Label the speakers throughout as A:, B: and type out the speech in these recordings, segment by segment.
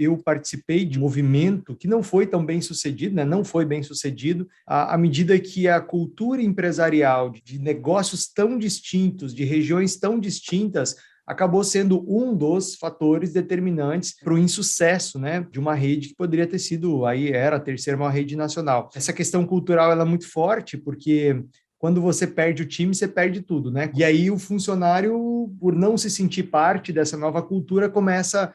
A: eu participei de um movimento que não foi tão bem sucedido, né? Não foi bem sucedido, à medida que a cultura empresarial de negócios tão distintos, de regiões tão distintas, acabou sendo um dos fatores determinantes para o insucesso, né, de uma rede que poderia ter sido, aí era a terceira maior rede nacional. Essa questão cultural ela é muito forte, porque quando você perde o time, você perde tudo, né? E aí o funcionário, por não se sentir parte dessa nova cultura, começa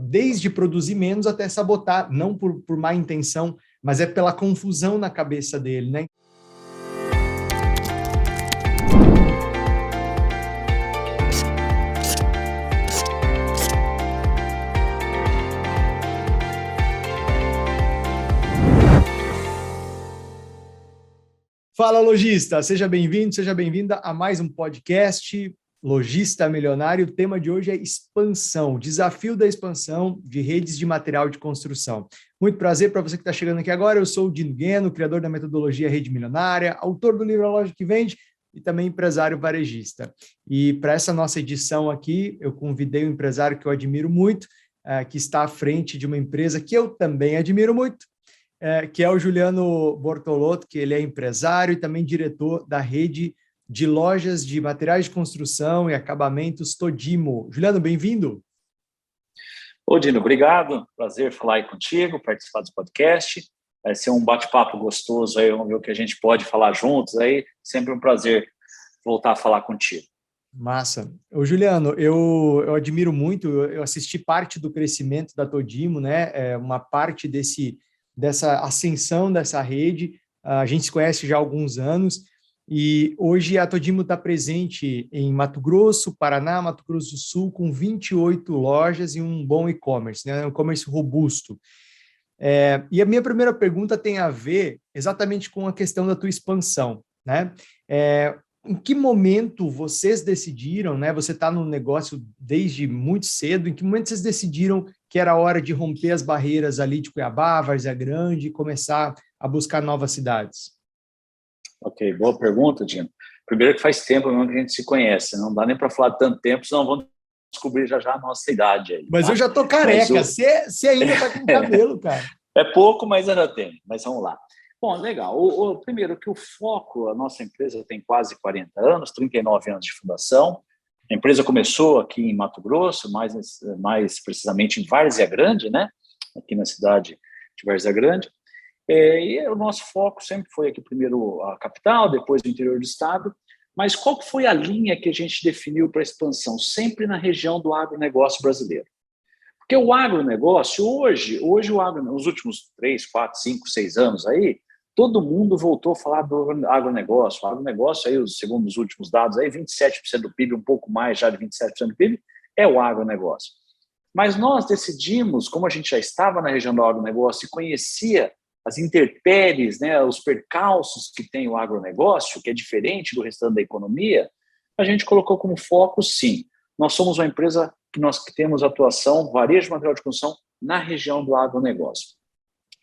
A: desde produzir menos até sabotar, não por má intenção, mas é pela confusão na cabeça dele, né? Fala, lojista! Seja bem-vindo, seja bem-vinda a mais um podcast Lojista Milionário. O tema de hoje é expansão, desafio da expansão de redes de material de construção. Muito prazer para você que está chegando aqui agora. Eu sou o Dino Gueno, criador da metodologia Rede Milionária, autor do livro A Loja que Vende e também empresário varejista. E para essa nossa edição aqui, eu convidei um empresário que eu admiro muito, que está à frente de uma empresa que eu também admiro muito, que é o Juliano Bortolotto, que ele é empresário e também diretor da rede de lojas de materiais de construção e acabamentos Todimo. Juliano, bem-vindo.
B: Ô, Dino, obrigado. Prazer falar aí contigo, participar do podcast. Vai ser um bate-papo gostoso aí, vamos ver o que a gente pode falar juntos aí. Sempre um prazer voltar a falar contigo.
A: Massa. Ô, Juliano, eu admiro muito, eu assisti parte do crescimento da Todimo, né? Uma parte dessa ascensão dessa rede. A gente se conhece já há alguns anos e hoje a Todimo está presente em Mato Grosso, Paraná, Mato Grosso do Sul, com 28 lojas e um bom e-commerce, né? Um e-commerce robusto. E a minha primeira pergunta tem a ver exatamente com a questão da tua expansão, né? Em que momento vocês decidiram, né? Você está no negócio desde muito cedo, em que momento vocês decidiram que era hora de romper as barreiras ali de Cuiabá, Várzea Grande e começar a buscar novas cidades?
B: Ok, boa pergunta, Dino. Primeiro que faz tempo mesmo que a gente se conhece, não dá nem para falar tanto tempo, senão vamos descobrir já a nossa idade aí.
A: Mas tá? Eu já tô careca, você ainda está com cabelo, cara.
B: É pouco, mas ainda tem, mas vamos lá. Bom, legal. Primeiro que o foco, a nossa empresa tem quase 40 anos, 39 anos de fundação. A empresa começou aqui em Mato Grosso, mais precisamente em Várzea Grande, né? Aqui na cidade de Várzea Grande. E o nosso foco sempre foi aqui primeiro a capital, depois o interior do estado. Mas qual que foi a linha que a gente definiu para a expansão? Sempre na região do agronegócio brasileiro. Porque o agronegócio, hoje nos últimos 3, 4, 5, 6 anos aí, todo mundo voltou a falar do agronegócio. O agronegócio, aí, segundo os últimos dados, aí, 27% do PIB, um pouco mais já de 27% do PIB, é o agronegócio. Mas nós decidimos, como a gente já estava na região do agronegócio e conhecia as intempéries, né, os percalços que tem o agronegócio, que é diferente do restante da economia, a gente colocou como foco, sim, nós somos uma empresa que temos atuação, varejo de material de construção, na região do agronegócio.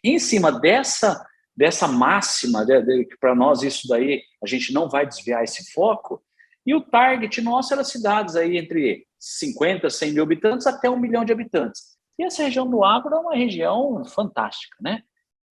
B: Em cima dessa máxima, que para nós isso daí, a gente não vai desviar esse foco, e o target nosso era cidades aí entre 50, 100 mil habitantes até 1 milhão de habitantes. E essa região do agro é uma região fantástica, né?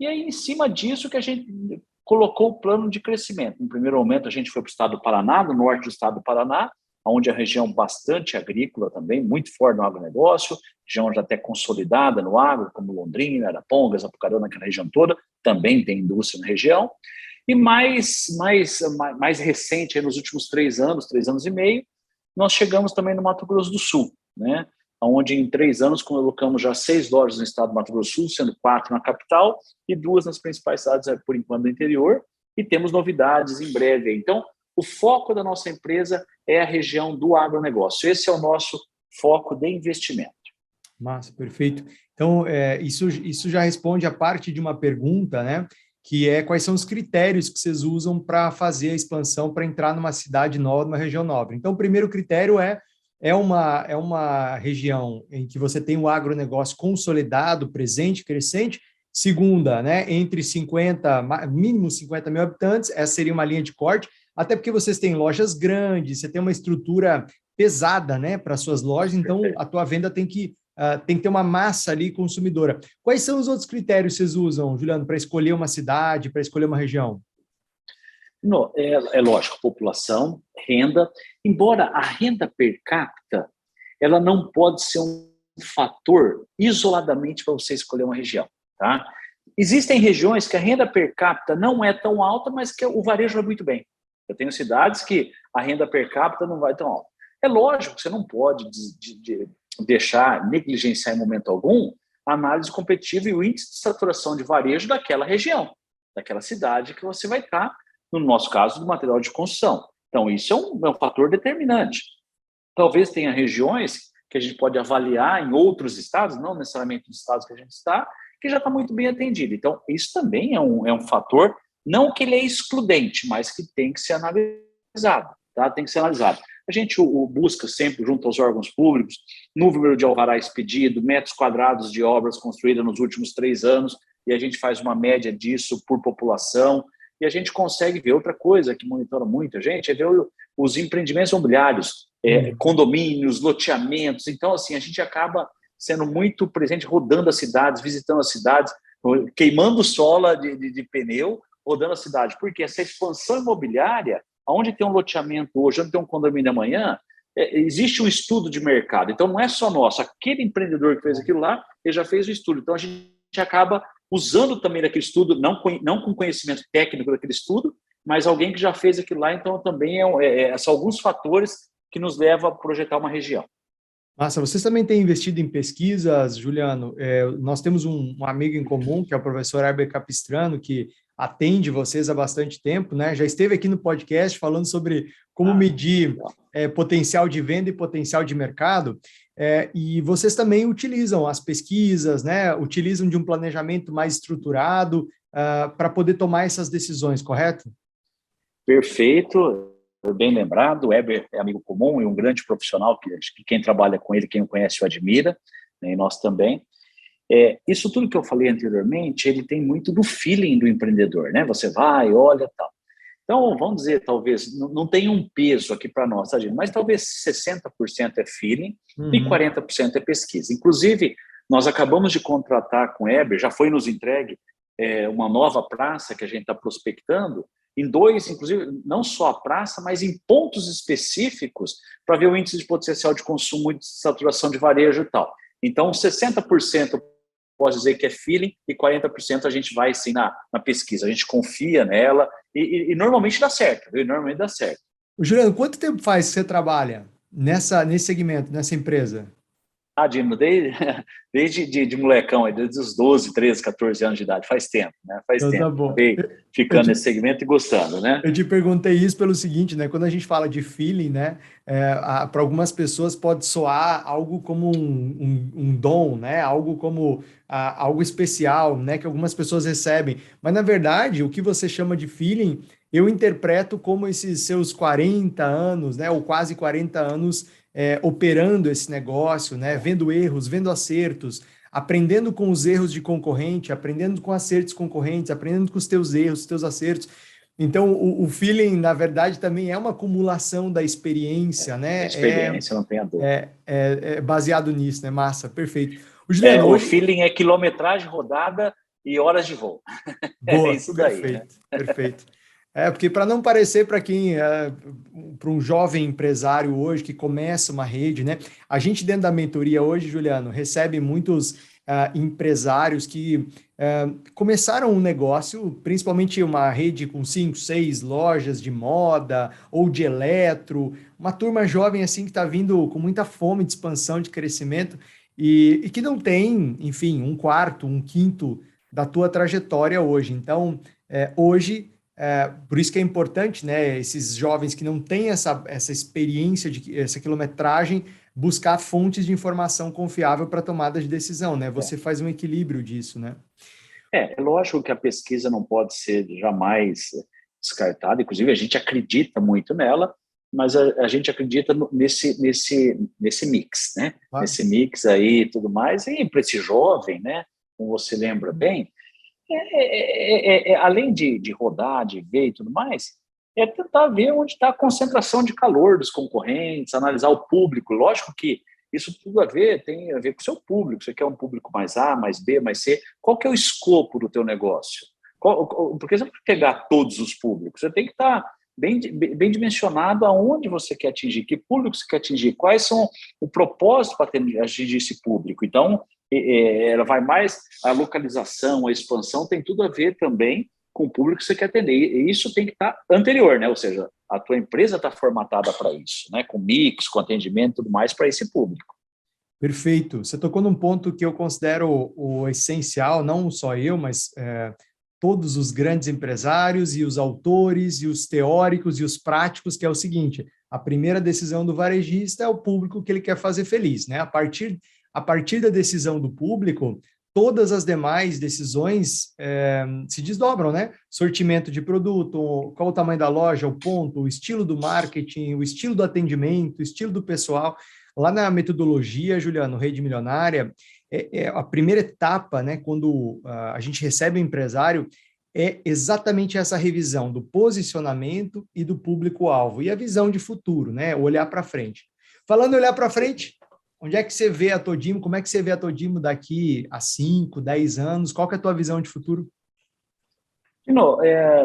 B: E aí, em cima disso que a gente colocou o plano de crescimento. No primeiro momento, a gente foi para o estado do Paraná, no norte do estado do Paraná, onde é a região bastante agrícola também, muito forte no agronegócio, região já até consolidada no agro, como Londrina, Arapongas, Apucarana, aquela região toda, também tem indústria na região. E mais recente, aí, nos últimos 3 anos e meio, nós chegamos também no Mato Grosso do Sul, né? Onde em 3 anos colocamos já 6 lojas no estado do Mato Grosso do Sul, sendo 4 na capital e 2 nas principais cidades, por enquanto, do interior, e temos novidades em breve. Então, o foco da nossa empresa é a região do agronegócio. Esse é o nosso foco de investimento.
A: Massa, perfeito. Então, isso já responde a parte de uma pergunta, né? Que é quais são os critérios que vocês usam para fazer a expansão, para entrar numa cidade nova, numa região nova. Então, o primeiro critério é uma região em que você tem o agronegócio consolidado, presente, crescente. Segunda, né, mínimo 50 mil habitantes, essa seria uma linha de corte, até porque vocês têm lojas grandes, você tem uma estrutura pesada, né, para suas lojas, então a tua venda tem que tem que ter uma massa ali consumidora. Quais são os outros critérios que vocês usam, Juliano, para escolher uma cidade, para escolher uma região?
B: Não, é lógico, população, renda, embora a renda per capita, ela não pode ser um fator isoladamente para você escolher uma região, tá? Existem regiões que a renda per capita não é tão alta, mas que o varejo vai muito bem. Eu tenho cidades que a renda per capita não vai tão alta. É lógico que você não pode deixar, negligenciar em momento algum a análise competitiva e o índice de saturação de varejo daquela região, daquela cidade que você vai estar, no nosso caso, do material de construção. Então, isso é um fator determinante. Talvez tenha regiões que a gente pode avaliar em outros estados, não necessariamente nos estados que a gente está, que já está muito bem atendido. Então, isso também é um fator, não que ele é excludente, mas que tem que ser analisado, tá? Tem que ser analisado. A gente busca sempre, junto aos órgãos públicos, número de alvará expedido, metros quadrados de obras construídas nos últimos 3 anos, e a gente faz uma média disso por população, e a gente consegue ver outra coisa que monitora muito a gente, é ver os empreendimentos imobiliários, condomínios, loteamentos. Então, assim, a gente acaba sendo muito presente, rodando as cidades, visitando as cidades, queimando sola de pneu, rodando a cidade. Porque essa expansão imobiliária, onde tem um loteamento hoje, onde tem um condomínio amanhã, existe um estudo de mercado. Então, não é só nosso. Aquele empreendedor que fez aquilo lá, ele já fez o estudo. Então, a gente acaba usando também daquele estudo, não com conhecimento técnico daquele estudo, mas alguém que já fez aquilo lá. Então, também são alguns fatores que nos levam a projetar uma região.
A: Massa, vocês também têm investido em pesquisas, Juliano? Nós temos um amigo em comum, que é o professor Heber Capistrano, que atende vocês há bastante tempo, né? Já esteve aqui no podcast falando sobre como medir potencial de venda e potencial de mercado. E vocês também utilizam as pesquisas, né? Utilizam de um planejamento mais estruturado para poder tomar essas decisões, correto?
B: Perfeito. Bem lembrado, o Heber é amigo comum e um grande profissional que quem trabalha com ele, quem o conhece, o admira, né, e nós também. Isso tudo que eu falei anteriormente, ele tem muito do feeling do empreendedor, né? Você vai, olha, tal. Então, vamos dizer, talvez, não tem um peso aqui para nós, tá, gente? Mas talvez 60% é feeling e 40% é pesquisa. Inclusive, nós acabamos de contratar com o Heber, já foi nos entregue uma nova praça que a gente está prospectando, em 2, inclusive, não só a praça, mas em pontos específicos para ver o índice de potencial de consumo e de saturação de varejo e tal. Então, 60% pode dizer que é feeling e 40% a gente vai, sim, na pesquisa. A gente confia nela e normalmente dá certo, viu? Normalmente dá certo.
A: Juliano, quanto tempo faz que você trabalha nesse segmento, nessa empresa?
B: Dino, desde de molecão, desde os 12, 13, 14 anos de idade, faz tempo, né? Faz
A: Então,
B: tempo.
A: tá bom.
B: Acabei ficando nesse segmento e gostando, né?
A: Eu te perguntei isso pelo seguinte, né? Quando a gente fala de feeling, né? Para algumas pessoas pode soar algo como um dom, né? Algo como algo especial, né? Que algumas pessoas recebem. Mas, na verdade, o que você chama de feeling, eu interpreto como esses seus 40 anos, né? Ou quase 40 anos operando esse negócio, né? Vendo erros, vendo acertos, aprendendo com os erros de concorrente, aprendendo com acertos concorrentes, aprendendo com os teus erros, os teus acertos. Então, o feeling, na verdade, também é uma acumulação da experiência, né?
B: Experiência, não tenha dúvida.
A: É baseado nisso, né? Massa, perfeito. O Juliano,
B: o feeling é quilometragem rodada e horas de voo.
A: Boa,
B: Isso daí,
A: perfeito,
B: né?
A: perfeito. Porque para não parecer para para um jovem empresário hoje que começa uma rede, né? A gente dentro da mentoria hoje, Juliano, recebe muitos empresários que começaram um negócio, principalmente uma rede com 5, 6 lojas de moda ou de eletro, uma turma jovem assim que está vindo com muita fome de expansão, de crescimento e que não tem, enfim, um quarto, um quinto da tua trajetória hoje. Então, hoje por isso que é importante, né, esses jovens que não têm essa experiência, essa quilometragem, buscar fontes de informação confiável para tomada de decisão, né? Você faz um equilíbrio disso, né?
B: É lógico que a pesquisa não pode ser jamais descartada, inclusive a gente acredita muito nela, mas a gente acredita nesse mix, né?
A: Claro.
B: Nesse mix aí e tudo mais, e para esse jovem, né, como você lembra bem, além de rodar, de ver e tudo mais, é tentar ver onde está a concentração de calor dos concorrentes, analisar o público. Lógico que Isso tudo tem a ver com o seu público. Você quer um público mais A, mais B, mais C? Qual que é o escopo do teu negócio? Porque você não pode pegar todos os públicos. Você tem que estar bem dimensionado aonde você quer atingir, que público você quer atingir, quais são o propósito para atingir esse público. Então, ela vai mais, a localização, a expansão tem tudo a ver também com o público que você quer atender. E isso tem que estar anterior, né? Ou seja, a tua empresa está formatada para isso, né? Com mix, com atendimento e tudo mais para esse público.
A: Perfeito. Você tocou num ponto que eu considero o essencial, não só eu, mas todos os grandes empresários e os autores e os teóricos e os práticos, que é o seguinte: a primeira decisão do varejista é o público que ele quer fazer feliz, né? A partir da decisão do público, todas as demais decisões se desdobram, né? Sortimento de produto, qual o tamanho da loja, o ponto, o estilo do marketing, o estilo do atendimento, o estilo do pessoal. Lá na metodologia, Juliano, Rede Milionária, a primeira etapa, né, quando a gente recebe o empresário, é exatamente essa revisão do posicionamento e do público-alvo, e a visão de futuro, né, olhar para frente. Falando em olhar para frente, onde é que você vê a Todimo? Como é que você vê a Todimo daqui a 5, 10 anos? Qual que é a tua visão de futuro?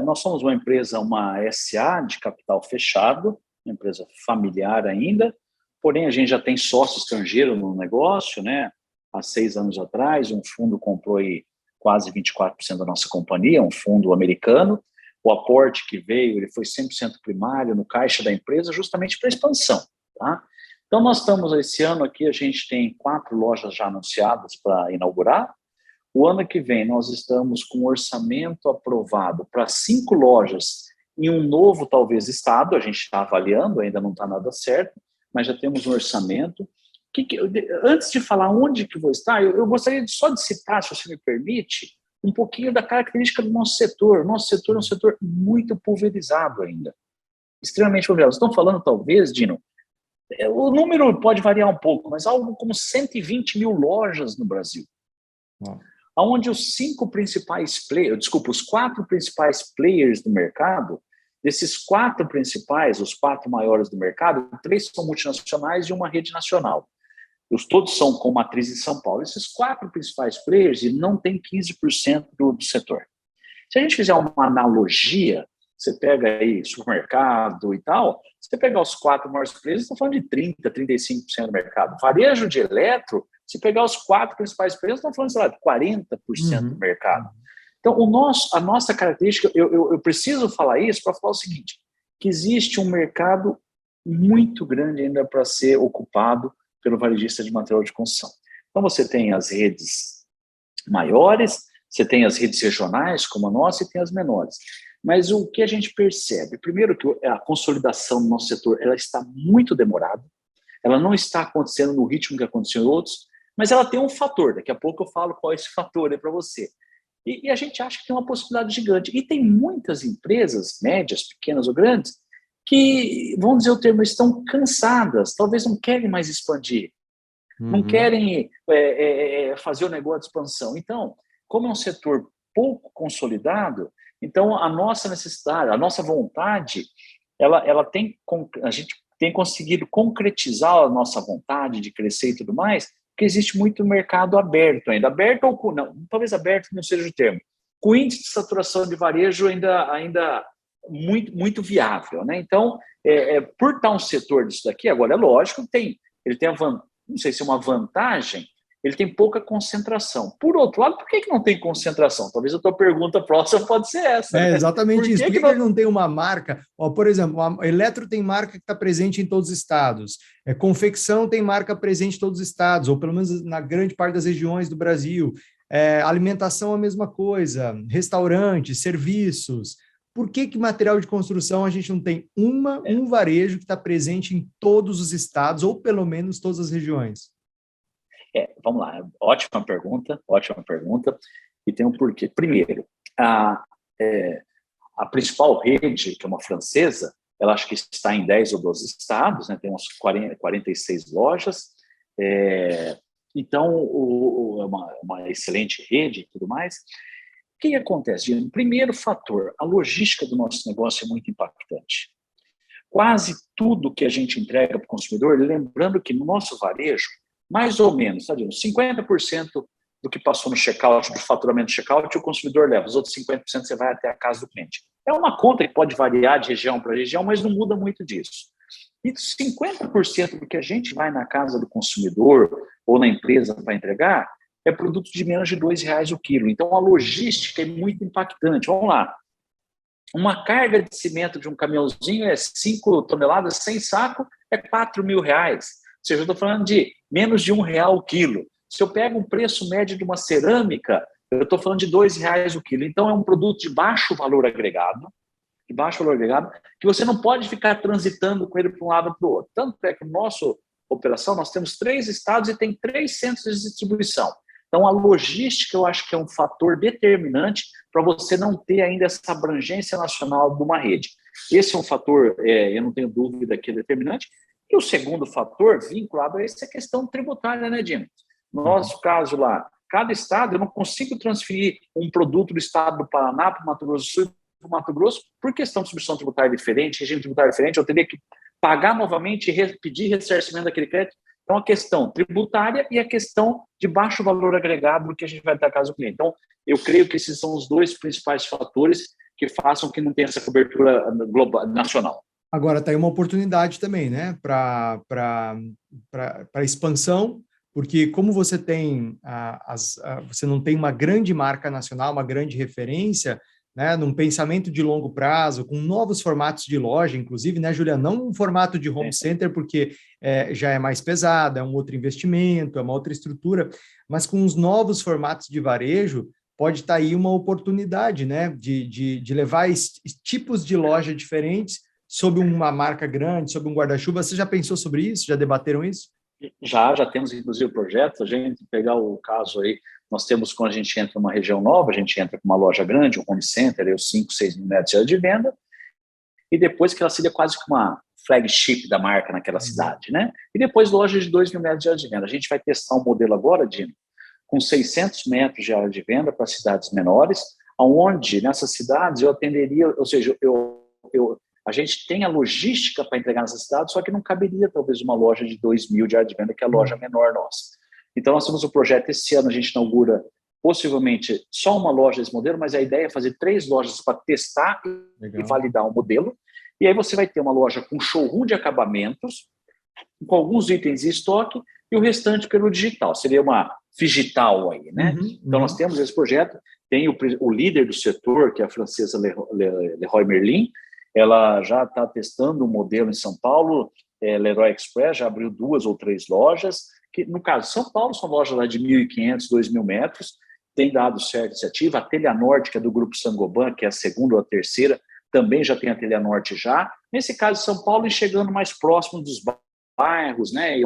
B: Nós somos uma empresa, uma SA de capital fechado, uma empresa familiar ainda, porém a gente já tem sócio estrangeiro no negócio, né? Há 6 anos atrás, um fundo comprou aí quase 24% da nossa companhia, um fundo americano. O aporte que veio, ele foi 100% primário no caixa da empresa, justamente para expansão, tá? Então, nós estamos, esse ano aqui, a gente tem 4 lojas já anunciadas para inaugurar. O ano que vem, nós estamos com um orçamento aprovado para 5 lojas em um novo, talvez, estado. A gente está avaliando, ainda não está nada certo, mas já temos um orçamento. Antes de falar onde que vou estar, eu gostaria só de citar, se você me permite, um pouquinho da característica do nosso setor. O nosso setor é um setor muito pulverizado ainda, extremamente pulverizado. Estão falando, talvez, Dino, o número pode variar um pouco, mas algo como 120 mil lojas no Brasil. Onde os 4 principais players do mercado, desses 4 principais, os 4 maiores do mercado, 3 são multinacionais e uma rede nacional. Todos são com matriz em São Paulo. Esses 4 principais players não têm 15% do setor. Se a gente fizer uma analogia, você pega aí supermercado e tal, você pegar os 4 maiores players, estão falando de 30%, 35% do mercado. Varejo de eletro, se pegar os 4 principais players, estão falando, sei lá, de 40% do mercado. Então, a nossa característica, eu preciso falar isso para falar o seguinte, que existe um mercado muito grande ainda para ser ocupado pelo varejista de material de construção. Então, você tem as redes maiores, você tem as redes regionais, como a nossa, e tem as menores. Mas o que a gente percebe? Primeiro, que a consolidação no nosso setor ela está muito demorada, ela não está acontecendo no ritmo que aconteceu em outros, mas ela tem um fator. Daqui a pouco eu falo qual é esse fator aí para você. E a gente acha que tem uma possibilidade gigante. E tem muitas empresas, médias, pequenas ou grandes, que, vamos dizer o termo, estão cansadas, talvez não querem mais expandir, não querem fazer o negócio de expansão. Então, como é um setor pouco consolidado, então a nossa necessidade, a nossa vontade, a gente tem conseguido concretizar a nossa vontade de crescer e tudo mais, porque existe muito mercado aberto ainda. Aberto ou não, talvez aberto não seja o termo. Com índice de saturação de varejo ainda muito, muito viável, né? Então, por estar um setor disso daqui, agora é lógico, ele tem não sei se é uma vantagem, ele tem pouca concentração. Por outro lado, por que não tem concentração? Talvez a tua pergunta próxima pode ser essa.
A: É exatamente isso. Por que ele não tem uma marca? Por exemplo, a Eletro tem marca que está presente em todos os estados. Confecção tem marca presente em todos os estados, ou pelo menos na grande parte das regiões do Brasil. Alimentação a mesma coisa. Restaurantes, serviços. Por que material de construção a gente não tem um varejo que está presente em todos os estados, ou pelo menos todas as regiões?
B: Vamos lá, ótima pergunta. E tem um porquê. Primeiro, a principal rede, que é uma francesa, ela acho que está em 10 ou 12 estados, né? Tem uns 46 lojas. Então, é uma excelente rede e tudo mais. O que acontece? Primeiro fator, a logística do nosso negócio é muito impactante. quase tudo que a gente entrega para o consumidor, lembrando que no nosso varejo, mais ou menos, tá, 50% do que passou no checkout, do faturamento do checkout, o consumidor leva. Os outros 50% você vai até a casa do cliente. É uma conta que pode variar de região para região, mas não muda muito disso. E 50% do que a gente vai na casa do consumidor ou na empresa para entregar é produto de menos de R$2 o quilo. Então, a logística é muito impactante. Vamos lá. Uma carga de cimento de um caminhãozinho é 5 toneladas, sem saco, é R$4.000. Ou seja, eu estou falando de menos de R$1 o quilo. Se eu pego um preço médio de uma cerâmica, eu estou falando de R$2 o quilo. Então, é um produto de baixo valor agregado, que você não pode ficar transitando com ele para um lado ou para o outro. Tanto é que nossa operação, nós temos 3 estados e tem 3 centros de distribuição. Então, a logística, eu acho que é um fator determinante para você não ter ainda essa abrangência nacional de uma rede. Esse é um fator, eu não tenho dúvida que é determinante. E o segundo fator, vinculado a esse, é a questão tributária, né, Dino? No nosso caso lá, cada estado, eu não consigo transferir um produto do estado do Paraná para o Mato Grosso do Sul e para o Mato Grosso por questão de distribuição tributária diferente, regime tributário diferente, eu teria que pagar novamente e pedir ressarcimento daquele crédito. Então, a questão tributária e a questão de baixo valor agregado que a gente vai dar caso do cliente. Então, eu creio que esses são os 2 principais fatores que façam que não tenha essa cobertura global, nacional.
A: Agora, está aí uma oportunidade também, né, para expansão, porque como você tem você não tem uma grande marca nacional, uma grande referência, né, num pensamento de longo prazo, com novos formatos de loja, inclusive, né, Juliana? Não um formato de home center, porque já é mais pesado, é um outro investimento, é uma outra estrutura, mas com os novos formatos de varejo, pode estar aí uma oportunidade, né, de levar tipos de loja diferentes sob uma marca grande, sob um guarda-chuva. Você já pensou sobre isso? Já debateram isso?
B: Já temos, inclusive, projetos. A gente pegar o caso aí, nós temos, quando a gente entra numa região nova, a gente entra com uma loja grande, um home center, 5, 6 mil metros de venda, e depois que ela seria quase que uma flagship da marca naquela cidade, né? E depois lojas de 2 mil metros de venda. A gente vai testar um modelo agora, Dino, com 600 metros de área de venda para cidades menores, onde nessas cidades eu atenderia, ou seja, a gente tem a logística para entregar nessa cidade, só que não caberia talvez uma loja de 2 mil de área de venda, que é a loja menor nossa. Então, nós temos o projeto, esse ano a gente inaugura possivelmente só uma loja desse modelo, mas a ideia é fazer 3 lojas para testar e validar o modelo. E aí você vai ter uma loja com showroom de acabamentos, com alguns itens em estoque, e o restante pelo digital. Seria uma digital aí, né? Então, nós temos esse projeto, tem o líder do setor, que é a francesa Leroy Merlin, ela já está testando um modelo em São Paulo, Leroy Express, já abriu 2 ou 3 lojas, que no caso São Paulo são lojas lá de 1.500, 2.000 metros, tem dado certa iniciativa. A Telha Norte, que é do Grupo Sangoban, que é a segunda ou a terceira, também já tem a Telha Norte já. Nesse caso, São Paulo, chegando mais próximo dos bairros, né, e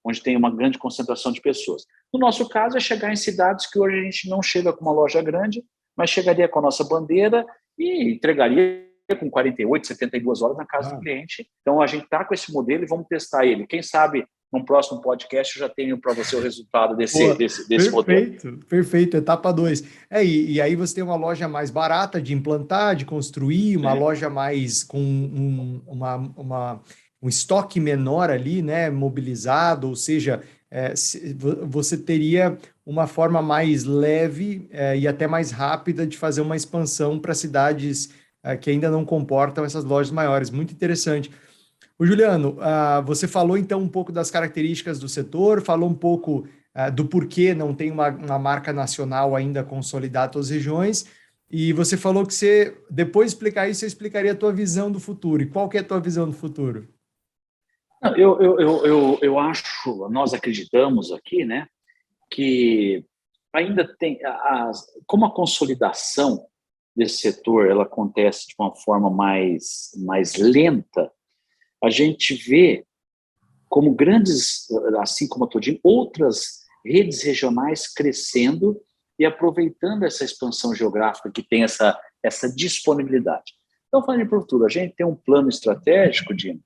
B: onde tem uma grande concentração de pessoas. No nosso caso, é chegar em cidades que hoje a gente não chega com uma loja grande, mas chegaria com a nossa bandeira e entregaria com 48, 72 horas na casa do cliente. Então, a gente está com esse modelo e vamos testar ele. Quem sabe, num próximo podcast, eu já tenho para você o resultado desse modelo.
A: Perfeito, etapa 2. E aí você tem uma loja mais barata de implantar, de construir, uma loja mais com um estoque menor ali, né, mobilizado, ou seja, você teria uma forma mais leve e até mais rápida de fazer uma expansão para cidades que ainda não comportam essas lojas maiores. Muito interessante. O Juliano, você falou então um pouco das características do setor, falou um pouco do porquê não tem uma marca nacional ainda consolidada em todas as regiões, e você falou que depois de explicar isso, você explicaria a tua visão do futuro. E qual que é a tua visão do futuro?
B: Eu acho, nós acreditamos aqui, né, que ainda tem, como a consolidação desse setor ela acontece de uma forma mais lenta, a gente vê como grandes, assim como a Todimo, outras redes regionais crescendo e aproveitando essa expansão geográfica que tem essa disponibilidade. Então, falando de futuro, a gente tem um plano estratégico, Dino.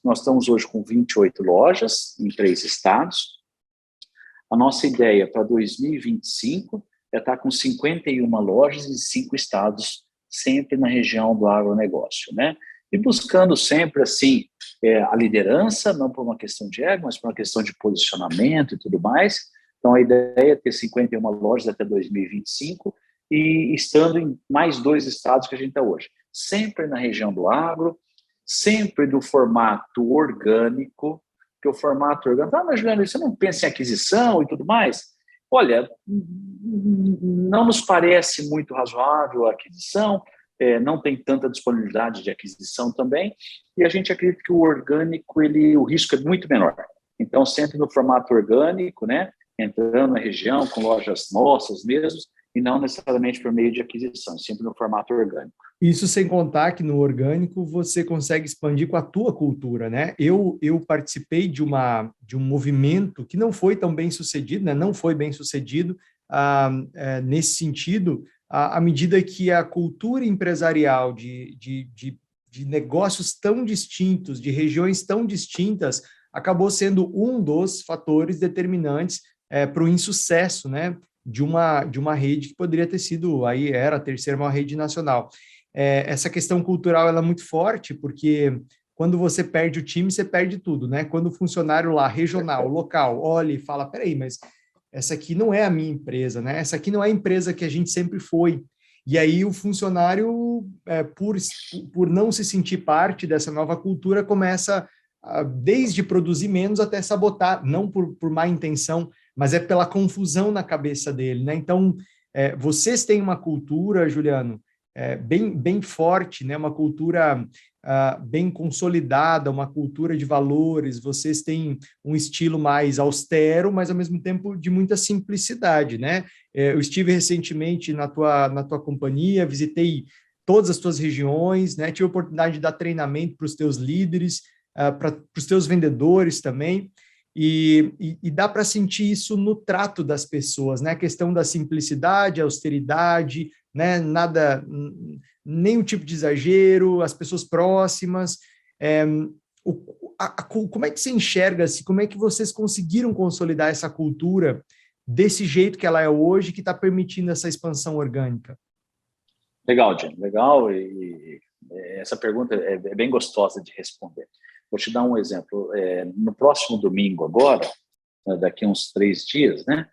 B: Nós estamos hoje com 28 lojas em 3 estados. A nossa ideia para 2025 é estar com 51 lojas em 5 estados, sempre na região do agronegócio, né? e buscando sempre, assim, a liderança, não por uma questão de ego, mas por uma questão de posicionamento e tudo mais. Então, a ideia é ter 51 lojas até 2025 e estando em mais 2 estados que a gente está hoje. Sempre na região do agro, sempre do formato orgânico, que o formato orgânico, mas Juliano, você não pensa em aquisição e tudo mais? Olha, não nos parece muito razoável a aquisição, não tem tanta disponibilidade de aquisição também, e a gente acredita que o orgânico, o risco é muito menor. Então, sempre no formato orgânico, né, entrando na região com lojas nossas mesmos, e não necessariamente por meio de aquisição, sempre no formato orgânico.
A: Isso sem contar que no orgânico você consegue expandir com a tua cultura, né? Eu participei de um movimento que não foi tão bem sucedido, né? Não foi bem sucedido nesse sentido, à medida que a cultura empresarial de negócios tão distintos, de regiões tão distintas, acabou sendo um dos fatores determinantes para o insucesso, né? De uma rede que poderia ter sido, aí era a terceira maior rede nacional. Essa questão cultural ela é muito forte, porque quando você perde o time, você perde tudo, né? Quando o funcionário lá, regional, local, olha e fala, peraí, mas essa aqui não é a minha empresa, né? Essa aqui não é a empresa que a gente sempre foi. E aí o funcionário, por não se sentir parte dessa nova cultura, começa desde produzir menos até sabotar, não por má intenção, mas é pela confusão na cabeça dele, né? Então, vocês têm uma cultura, Juliano, bem forte, né? Uma cultura bem consolidada, uma cultura de valores, vocês têm um estilo mais austero, mas ao mesmo tempo de muita simplicidade, né? Eu estive recentemente na tua companhia, visitei todas as tuas regiões, né? Tive a oportunidade de dar treinamento para os teus líderes, para os teus vendedores também, e dá para sentir isso no trato das pessoas, né? A questão da simplicidade, austeridade, né? Nada, nenhum tipo de exagero, as pessoas próximas. Como é que você enxerga-se? Como é que vocês conseguiram consolidar essa cultura desse jeito que ela é hoje, que está permitindo essa expansão orgânica?
B: Legal, Jim, legal. E essa pergunta é bem gostosa de responder. Vou te dar um exemplo. No próximo domingo agora, daqui a uns 3 dias, né?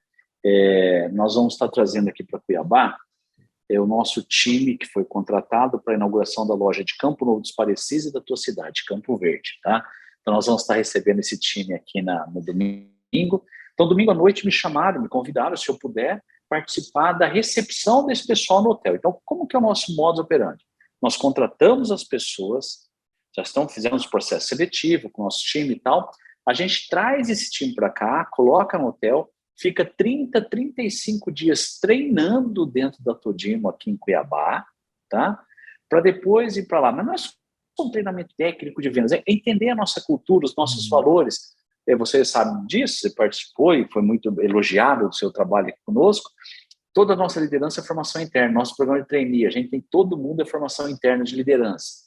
B: Nós vamos estar trazendo aqui para Cuiabá o nosso time que foi contratado para a inauguração da loja de Campo Novo dos Parecis e da tua cidade, Campo Verde, tá? Então, nós vamos estar recebendo esse time aqui no domingo. Então, domingo à noite me chamaram, me convidaram, se eu puder, participar da recepção desse pessoal no hotel. Então, como que é o nosso modus operandi? Nós contratamos as pessoas, fizemos o processo seletivo com o nosso time e tal, a gente traz esse time para cá, coloca no hotel, fica 30, 35 dias treinando dentro da Todimo aqui em Cuiabá, tá? Para depois ir para lá. Mas não é só um treinamento técnico de vendas, é entender a nossa cultura, os nossos valores. Você sabe disso, você participou e foi muito elogiado o seu trabalho aqui conosco. Toda a nossa liderança é formação interna, nosso programa de trainee, a gente tem todo mundo é formação interna de liderança.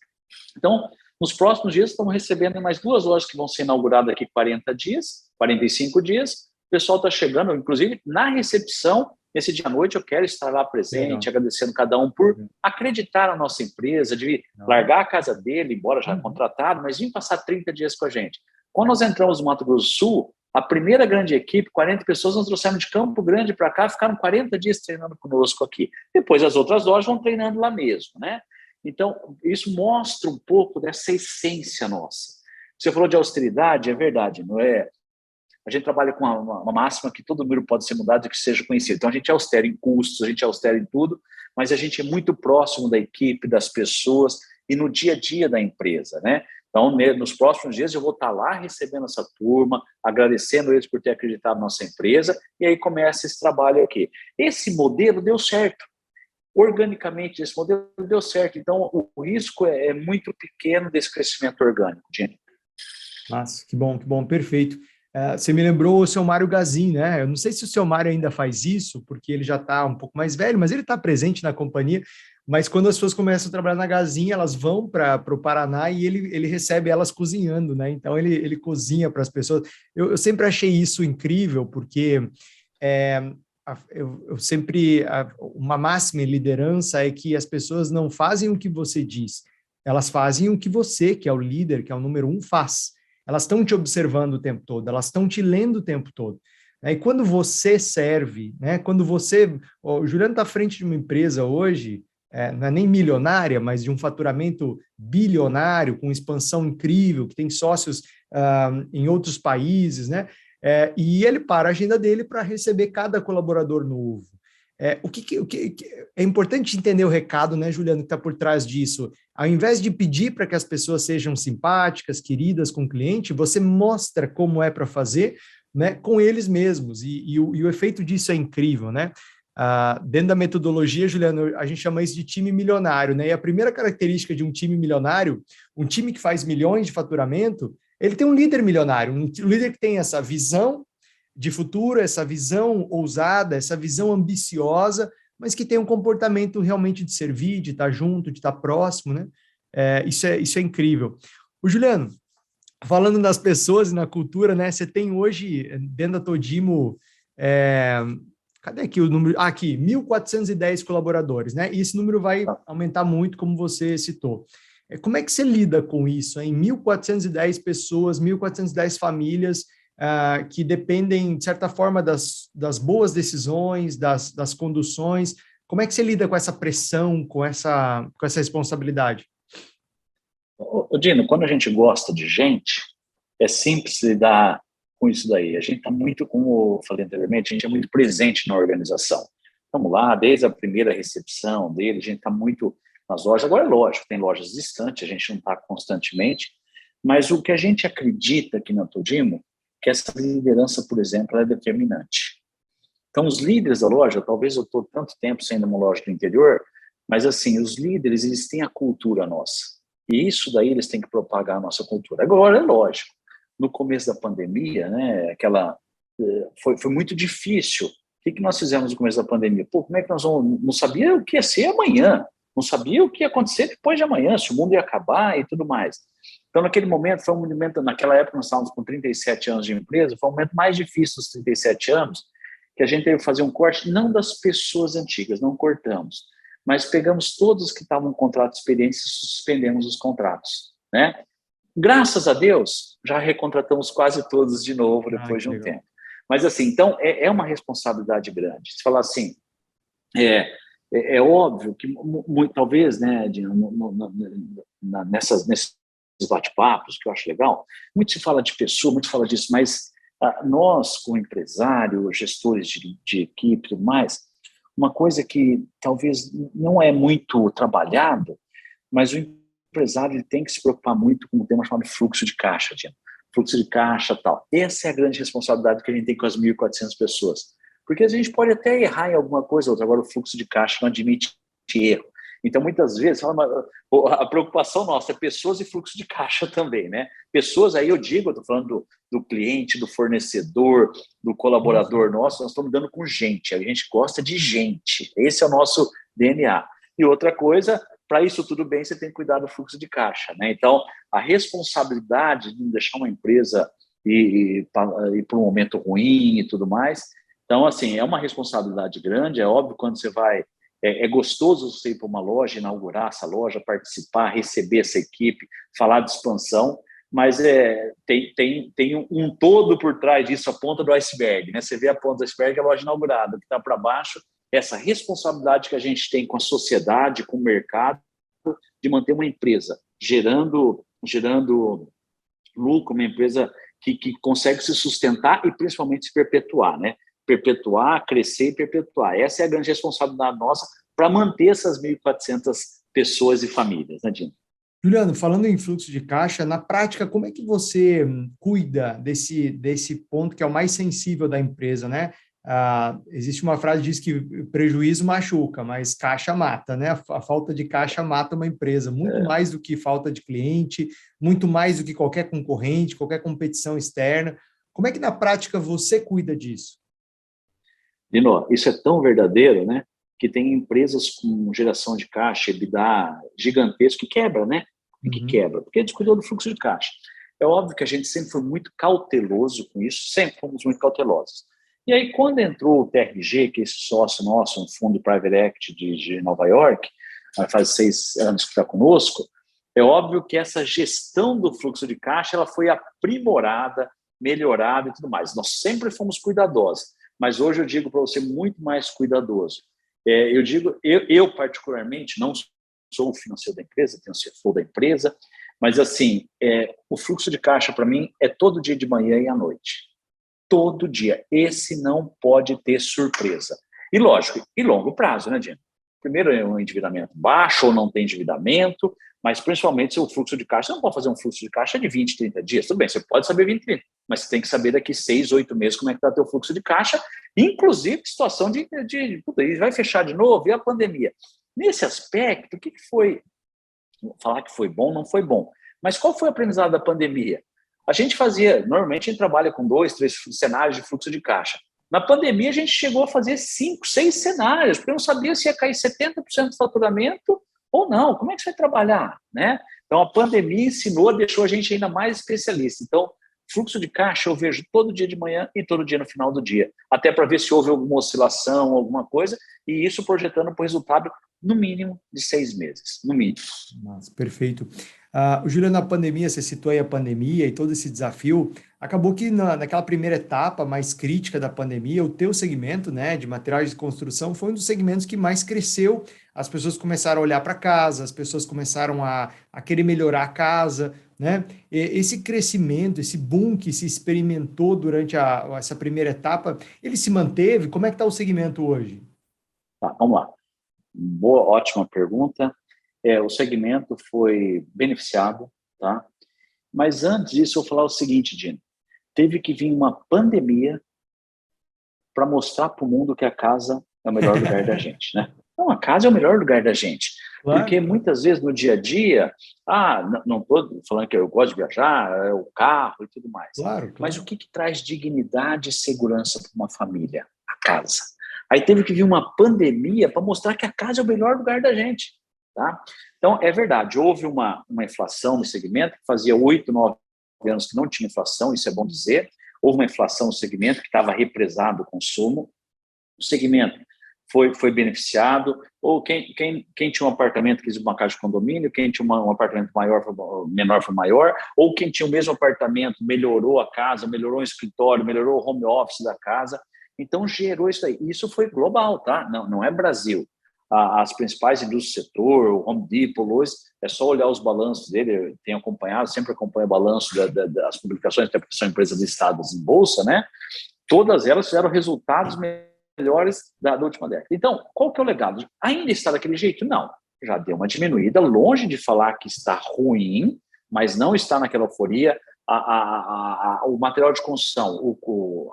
B: Então, nos próximos dias, estamos recebendo mais 2 lojas que vão ser inauguradas aqui 40 dias, 45 dias. O pessoal está chegando, inclusive, na recepção, nesse dia à noite, eu quero estar lá presente, agradecendo cada um por acreditar na nossa empresa, de largar a casa dele, embora já contratado, mas vir passar 30 dias com a gente. Quando nós entramos no Mato Grosso do Sul, a primeira grande equipe, 40 pessoas, nós trouxemos de Campo Grande para cá, ficaram 40 dias treinando conosco aqui. Depois as outras lojas vão treinando lá mesmo, né? Então, isso mostra um pouco dessa essência nossa. Você falou de austeridade, é verdade, não é? A gente trabalha com uma máxima que todo número pode ser mudado e que seja conhecido. Então, a gente é austero em custos, a gente é austero em tudo, mas a gente é muito próximo da equipe, das pessoas e no dia a dia da empresa, né? Então, nos próximos dias, eu vou estar lá recebendo essa turma, agradecendo eles por ter acreditado na nossa empresa, e aí começa esse trabalho aqui. Esse modelo deu certo. Organicamente, esse modelo deu certo. Então, o risco é muito pequeno desse crescimento orgânico, Jenny.
A: Nossa, que bom, perfeito. Você me lembrou o seu Mário Gazin, né? Eu não sei se o seu Mário ainda faz isso, porque ele já está um pouco mais velho, mas ele está presente na companhia. Mas quando as pessoas começam a trabalhar na Gazin, elas vão para o Paraná e ele recebe elas cozinhando, né? Então, ele cozinha para as pessoas. Eu sempre achei isso incrível, porque eu sempre... uma máxima em liderança é que as pessoas não fazem o que você diz, elas fazem o que você, que é o líder, que é o número um, faz. Elas estão te observando o tempo todo, elas estão te lendo o tempo todo. E quando você serve, né, quando você... O Juliano está à frente de uma empresa hoje, não é nem milionária, mas de um faturamento bilionário, com expansão incrível, que tem sócios em outros países, né? E ele para a agenda dele para receber cada colaborador novo. É importante entender o recado, né, Juliano, que está por trás disso. Ao invés de pedir para que as pessoas sejam simpáticas, queridas com o cliente, você mostra como é para fazer, né, com eles mesmos. E o efeito disso é incrível, né? Dentro da metodologia, Juliano, a gente chama isso de time milionário, né? E a primeira característica de um time milionário, um time que faz milhões de faturamento, ele tem um líder milionário, um líder que tem essa visão de futuro, essa visão ousada, essa visão ambiciosa, mas que tem um comportamento realmente de servir, de estar junto, de estar próximo, né? Isso é incrível. O Juliano, falando nas pessoas e na cultura, né? Você tem hoje, dentro da Todimo, cadê aqui o número? Aqui, 1.410 colaboradores, né? E esse número vai aumentar muito, como você citou. Como é que você lida com isso, hein? 1.410 pessoas, 1.410 famílias que dependem, de certa forma, das boas decisões, das conduções. Como é que você lida com essa pressão, com essa responsabilidade?
B: Dino, quando a gente gosta de gente, é simples lidar com isso daí. A gente está muito, como eu falei anteriormente, a gente é muito presente na organização. Vamos lá, desde a primeira recepção dele, a gente está muito nas lojas. Agora é lógico, tem lojas distantes, a gente não está constantemente, mas o que a gente acredita aqui na Todimo, que essa liderança, por exemplo, é determinante. Então, os líderes da loja, talvez eu estou tanto tempo sendo uma loja do interior, mas assim, os líderes, eles têm a cultura nossa. E isso daí eles têm que propagar a nossa cultura. Agora, é lógico, no começo da pandemia, né, foi muito difícil. O que nós fizemos no começo da pandemia? Como é que nós vamos... Não sabia o que ia ser amanhã, não sabia o que ia acontecer depois de amanhã, se o mundo ia acabar e tudo mais. Então, naquele momento, foi um momento, naquela época nós estávamos com 37 anos de empresa, foi o momento mais difícil dos 37 anos, que a gente teve que fazer um corte, não das pessoas antigas, não cortamos, mas pegamos todos que estavam com contrato de experiência e suspendemos os contratos, né? Graças a Deus, já recontratamos quase todos de novo depois de um tempo. Mas assim, então, é uma responsabilidade grande. Se falar assim, é óbvio que talvez, né, nesses bate-papos, que eu acho legal, muito se fala de pessoa, muito se fala disso, mas nós, como empresário, gestores de equipe e tudo mais, uma coisa que talvez não é muito trabalhado, mas o empresário ele tem que se preocupar muito com um tema chamado fluxo de caixa, fluxo de caixa e tal. Essa é a grande responsabilidade que a gente tem com as 1.400 pessoas. Porque a gente pode até errar em alguma coisa ou outra, agora o fluxo de caixa não admite erro. Então, muitas vezes, a preocupação nossa é pessoas e fluxo de caixa também, né? Pessoas, aí eu estou falando do cliente, do fornecedor, do colaborador nosso, nós estamos lidando com gente, a gente gosta de gente, esse é o nosso DNA. E outra coisa, para isso tudo bem, você tem que cuidar do fluxo de caixa, né? Então, a responsabilidade de não deixar uma empresa ir para um momento ruim e tudo mais. Então, assim, é uma responsabilidade grande, é óbvio quando você vai... É gostoso você ir para uma loja, inaugurar essa loja, participar, receber essa equipe, falar de expansão, mas tem um todo por trás disso, a ponta do iceberg, né? Você vê a ponta do iceberg, a loja inaugurada, o que está para baixo, essa responsabilidade que a gente tem com a sociedade, com o mercado, de manter uma empresa gerando lucro, uma empresa que consegue se sustentar e principalmente se perpetuar, né? Perpetuar, crescer e perpetuar. Essa é a grande responsabilidade nossa para manter essas 1.400 pessoas e famílias, né, Dino?
A: Juliano, falando em fluxo de caixa, na prática, como é que você cuida desse ponto que é o mais sensível da empresa, né? Existe uma frase que diz que prejuízo machuca, mas caixa mata, né? A falta de caixa mata uma empresa, muito mais do que falta de cliente, muito mais do que qualquer concorrente, qualquer competição externa. Como é que na prática você cuida disso?
B: Dino, isso é tão verdadeiro, né? Que tem empresas com geração de caixa, EBITDA gigantesco, que quebra, né? Que quebra, porque descuidou do fluxo de caixa. É óbvio que a gente sempre foi muito cauteloso com isso, sempre fomos muito cautelosos. E aí, quando entrou o TRG, que é esse sócio nosso, um fundo private equity de Nova York, faz 6 anos que está conosco, É óbvio que essa gestão do fluxo de caixa ela foi aprimorada, melhorada e tudo mais. Nós sempre fomos cuidadosos, mas hoje eu digo para você muito mais cuidadoso. Eu digo, eu particularmente não sou o financeiro da empresa, tenho o CFO da empresa, mas assim, o fluxo de caixa para mim é todo dia de manhã e à noite. Todo dia. Esse não pode ter surpresa. E lógico, e longo prazo, né, Dino? Primeiro é um endividamento baixo ou não tem endividamento, mas principalmente se o fluxo de caixa, você não pode fazer um fluxo de caixa de 20, 30 dias. Tudo bem, você pode saber 20, 30, mas você tem que saber daqui 6, 8 meses como é que está o teu fluxo de caixa, inclusive situação de vai fechar de novo, e a pandemia. Nesse aspecto, o que foi? Falar que foi bom, não foi bom. Mas qual foi o aprendizado da pandemia? A gente normalmente a gente trabalha com 2, 3 cenários de fluxo de caixa. Na pandemia, a gente chegou a fazer 5, 6 cenários, porque não sabia se ia cair 70% do faturamento ou não. Como é que você vai trabalhar? Né? Então, a pandemia ensinou, deixou a gente ainda mais especialista. Então, fluxo de caixa eu vejo todo dia de manhã e todo dia no final do dia, até para ver se houve alguma oscilação, alguma coisa, e isso projetando para o resultado no mínimo de 6 meses, no mínimo.
A: Nossa, perfeito. Juliano, na pandemia, você citou aí a pandemia e todo esse desafio, acabou que naquela primeira etapa mais crítica da pandemia, o teu segmento, né, de materiais de construção foi um dos segmentos que mais cresceu, as pessoas começaram a olhar para casa, as pessoas começaram a querer melhorar a casa, né, e esse crescimento, esse boom que se experimentou durante essa primeira etapa, ele se manteve? Como é que está o segmento hoje?
B: Tá, vamos lá. Boa, ótima pergunta. O segmento foi beneficiado, tá? Mas antes disso, eu vou falar o seguinte, Dino. Teve que vir uma pandemia para mostrar para o mundo que a casa é o melhor lugar da gente, né? Não, a casa é o melhor lugar da gente.
A: Claro,
B: Porque
A: claro.
B: muitas vezes no dia a dia, não estou falando que eu gosto de viajar, é o carro e tudo mais.
A: Claro,
B: Mas
A: claro.
B: o que traz dignidade e segurança para uma família? A casa. Aí teve que vir uma pandemia para mostrar que a casa é o melhor lugar da gente, tá? Então, é verdade, houve uma inflação no segmento, que fazia 8, 9 anos que não tinha inflação, isso é bom dizer. Houve uma inflação no segmento que estava represado o consumo. O segmento foi beneficiado, ou quem tinha um apartamento quis uma casa de condomínio, quem tinha um apartamento menor foi maior, ou quem tinha o mesmo apartamento melhorou a casa, melhorou o escritório, melhorou o home office da casa. Então, gerou isso aí. Isso foi global, tá? Não é Brasil. As principais indústrias do setor, o Home Depot, Lowe's, é só olhar os balanços dele, eu tenho acompanhado, sempre acompanho o balanço das publicações, até porque são empresas listadas em bolsa, né? Todas elas fizeram resultados melhores da última década. Então, qual que é o legado? Ainda está daquele jeito? Não. Já deu uma diminuída, longe de falar que está ruim, mas não está naquela euforia. O material de construção,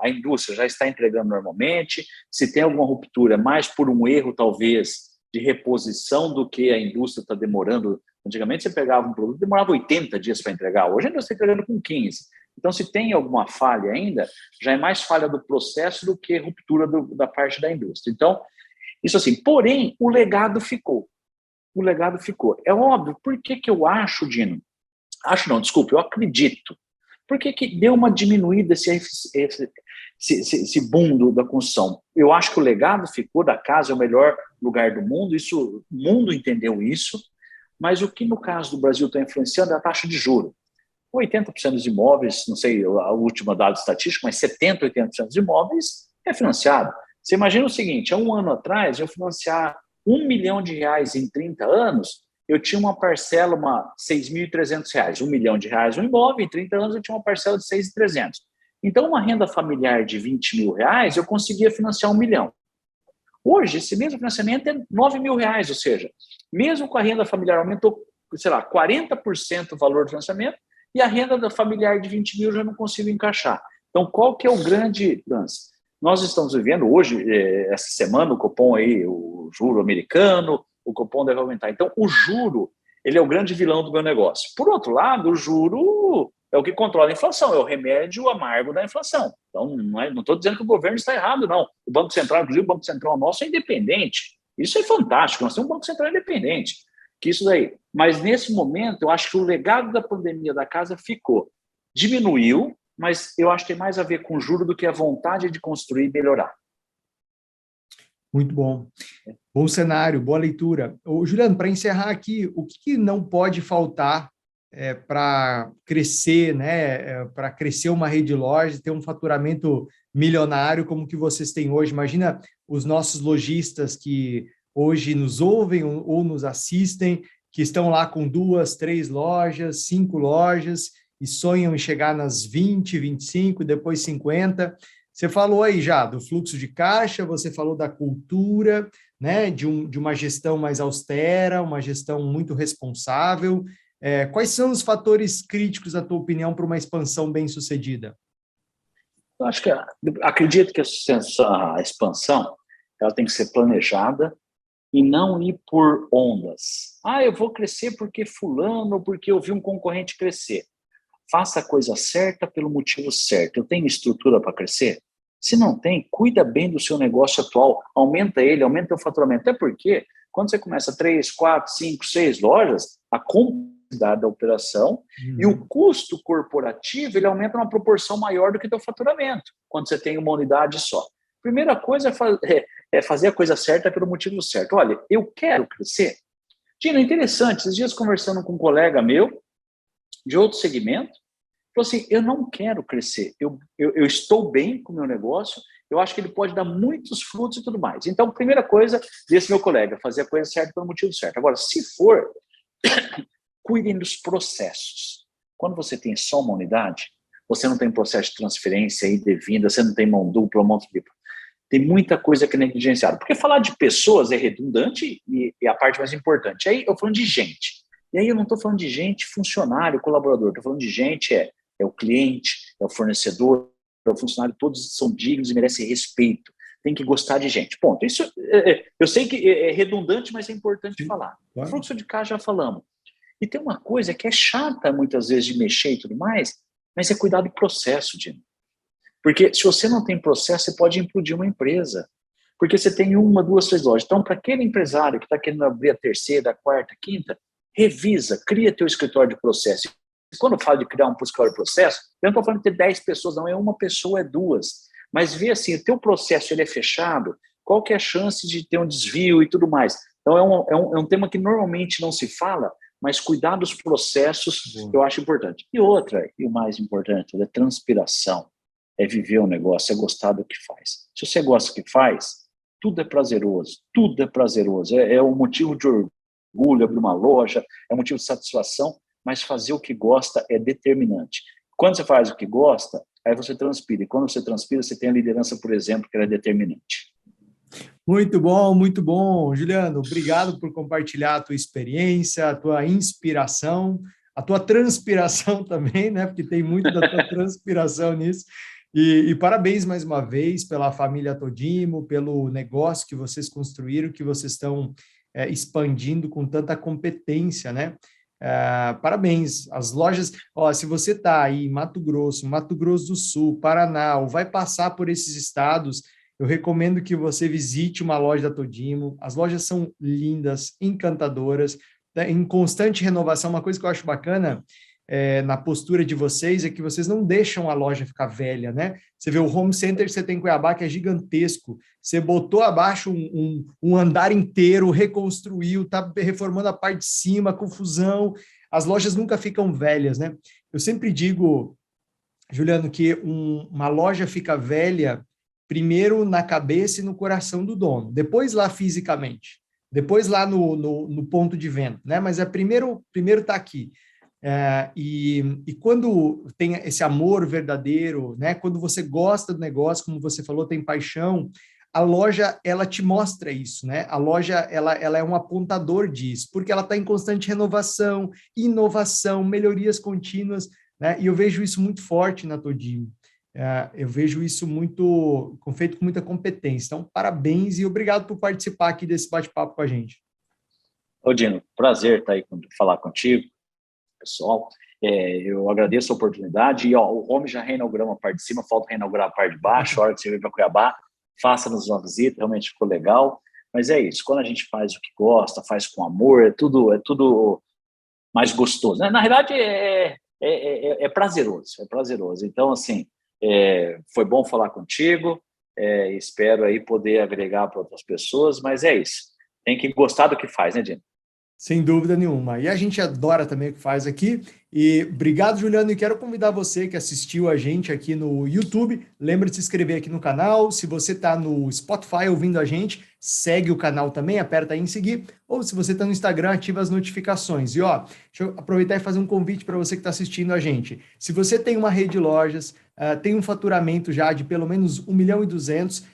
B: a indústria já está entregando normalmente. Se tem alguma ruptura, mais por um erro, talvez, de reposição do que a indústria está demorando. Antigamente, você pegava um produto, demorava 80 dias para entregar. Hoje, a indústria está entregando com 15. Então, se tem alguma falha ainda, já é mais falha do processo do que ruptura da parte da indústria. Então, isso assim. Porém, o legado ficou. O legado ficou. É óbvio. Por que eu acho, Dino? Acho não, desculpe, eu acredito. Por que deu uma diminuída esse boom da construção? Eu acho que o legado ficou da casa, é o melhor lugar do mundo, o mundo entendeu isso, mas o que no caso do Brasil está influenciando é a taxa de juros. 80% dos imóveis, não sei a última dado estatístico, mas 70%, 80% dos imóveis é financiado. Você imagina o seguinte, há um ano atrás, eu financiar R$ 1 milhão em 30 anos, eu tinha uma parcela, R$ 6.300, R$ 1 milhão um imóvel, em 30 anos eu tinha uma parcela de 6.300. Então, uma renda familiar de R$ 20 mil, eu conseguia financiar 1 milhão. Hoje, esse mesmo financiamento é R$ 9 mil, ou seja, mesmo com a renda familiar aumentou, sei lá, 40% o valor do financiamento, e a renda da familiar de 20 mil já não consigo encaixar. Então, qual que é o grande lance? Nós estamos vivendo hoje, essa semana, o Copom aí, o juro americano, o Copom deve aumentar. Então, o juro, ele é o grande vilão do meu negócio. Por outro lado, o juro é o que controla a inflação, é o remédio amargo da inflação. Então, não estou dizendo que o governo está errado, não. O Banco Central, inclusive o Banco Central nosso, é independente. Isso é fantástico, nós temos um Banco Central independente. Que isso daí. Mas, nesse momento, eu acho que o legado da pandemia da casa ficou. Diminuiu, mas eu acho que tem mais a ver com o juro do que a vontade de construir e melhorar.
A: Muito bom. Bom cenário, boa leitura. Ô, Juliano, para encerrar aqui, o que não pode faltar para crescer, né? Para crescer uma rede de lojas, ter um faturamento milionário como que vocês têm hoje? Imagina os nossos lojistas que hoje nos ouvem ou nos assistem, que estão lá com 2, 3 lojas, 5 lojas, e sonham em chegar nas 20, 25, depois 50. Você falou aí já do fluxo de caixa, você falou da cultura, né, de uma gestão mais austera, uma gestão muito responsável. Quais são os fatores críticos, na tua opinião, para uma expansão bem-sucedida?
B: Eu acho que acredito que a expansão ela tem que ser planejada e não ir por ondas. Eu vou crescer porque fulano, porque eu vi um concorrente crescer. Faça a coisa certa pelo motivo certo. Eu tenho estrutura para crescer? Se não tem, cuida bem do seu negócio atual, aumenta ele, aumenta o faturamento. Até porque, quando você começa 3, 4, 5, 6 lojas, a complexidade da operação e o custo corporativo ele aumenta uma proporção maior do que o teu faturamento, quando você tem uma unidade só. Primeira coisa é fazer a coisa certa pelo motivo certo. Olha, eu quero crescer. Dino, interessante, esses dias conversando com um colega meu, de outro segmento, falou assim, eu não quero crescer, eu estou bem com o meu negócio, eu acho que ele pode dar muitos frutos e tudo mais. Então, primeira coisa desse meu colega, fazer a coisa certa pelo motivo certo. Agora, se for, cuidem dos processos. Quando você tem só uma unidade, você não tem processo de transferência e de vinda, você não tem mão dupla, mão tripla. Tem muita coisa que é negligenciada. Porque falar de pessoas é redundante e é a parte mais importante. Aí eu falando de gente. E aí eu não estou falando de gente, funcionário, colaborador. Estou falando de gente, é o cliente, é o fornecedor, é o funcionário. Todos são dignos e merecem respeito. Tem que gostar de gente. Ponto. Isso, eu sei que é redundante, mas é importante falar. Claro. Fluxo de caixa já falamos. E tem uma coisa que é chata muitas vezes de mexer e tudo mais, mas é cuidar do processo, Dino. Porque se você não tem processo, você pode implodir uma empresa. Porque você tem 1, 2, 3 lojas. Então, para aquele empresário que está querendo abrir a terceira, a quarta, a quinta, revisa, cria teu escritório de processo. Quando eu falo de criar um escritório de processo, eu não estou falando de ter 10 pessoas, não. É uma pessoa, é 2. Mas vê assim, o teu processo ele é fechado, qual que é a chance de ter um desvio e tudo mais? Então, é um tema que normalmente não se fala, mas cuidar dos processos eu acho importante. E outra, e o mais importante, é a transpiração. É viver o negócio, é gostar do que faz. Se você gosta do que faz, tudo é prazeroso, tudo é prazeroso. É um motivo de orgulho abrir uma loja, é um motivo de satisfação, mas fazer o que gosta é determinante. Quando você faz o que gosta, aí você transpira. E quando você transpira, você tem a liderança, por exemplo, que ela é determinante.
A: Muito bom, Juliano. Obrigado por compartilhar a tua experiência, a tua inspiração, a tua transpiração também, né? Porque tem muito da tua transpiração nisso. E parabéns mais uma vez pela família Todimo, pelo negócio que vocês construíram, que vocês estão expandindo com tanta competência, né? Parabéns. As lojas, se você está aí em Mato Grosso do Sul, Paraná, ou vai passar por esses estados, eu recomendo que você visite uma loja da Todimo. As lojas são lindas, encantadoras, em constante renovação. Uma coisa que eu acho bacana na postura de vocês é que vocês não deixam a loja ficar velha, né? Você vê o home center que você tem em Cuiabá, que é gigantesco. Você botou abaixo um andar inteiro, reconstruiu, está reformando a parte de cima, confusão. As lojas nunca ficam velhas, né? Eu sempre digo, Juliano, que uma loja fica velha primeiro na cabeça e no coração do dono, depois lá fisicamente, depois lá no ponto de venda, né? Mas primeiro tá aqui. E quando tem esse amor verdadeiro, né? Quando você gosta do negócio, como você falou, tem paixão, a loja, ela te mostra isso, né? A loja, ela é um apontador disso, porque ela está em constante renovação, inovação, melhorias contínuas, né? E eu vejo isso muito forte na Todimo. Eu vejo isso feito com muita competência. Então, parabéns e obrigado por participar aqui desse bate-papo com a gente.
B: Ô, Dino, prazer estar aí falar contigo, pessoal. Eu agradeço a oportunidade. E o home já reinauguramos a parte de cima, falta reinaugurar a parte de baixo. A hora que você vir para Cuiabá, faça-nos uma visita, realmente ficou legal. Mas é isso, quando a gente faz o que gosta, faz com amor, é tudo mais gostoso, né? Na realidade, é prazeroso. Então, assim, foi bom falar contigo, espero aí poder agregar para outras pessoas, mas é isso. tem que gostar do que faz, né, Dino?
A: Sem dúvida nenhuma. E a gente adora também o que faz aqui. E obrigado, Juliano. E quero convidar você que assistiu a gente aqui no YouTube. Lembra de se inscrever aqui no canal. Se você está no Spotify ouvindo a gente, segue o canal também, aperta aí em seguir. Ou se você está no Instagram, ativa as notificações. E ó, deixa eu aproveitar e fazer um convite para você que está assistindo a gente. Se você tem uma rede de lojas, tem um faturamento já de pelo menos 1.200.000,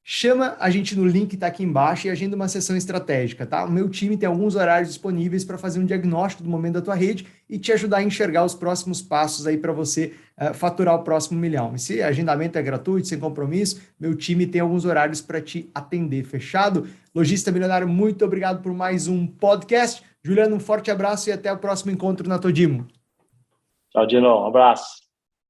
A: chama a gente no link que está aqui embaixo e agenda uma sessão estratégica, tá? O meu time tem alguns horários disponíveis para fazer um diagnóstico do momento da tua rede e te ajudar a enxergar os próximos passos aí para você faturar o próximo 1.000.000. Esse agendamento é gratuito, sem compromisso. Meu time tem alguns horários para te atender. Fechado? Lojista Milionário, muito obrigado por mais um podcast. Juliano, um forte abraço e até o próximo encontro na Todimo.
B: Tchau, Dino. Um abraço.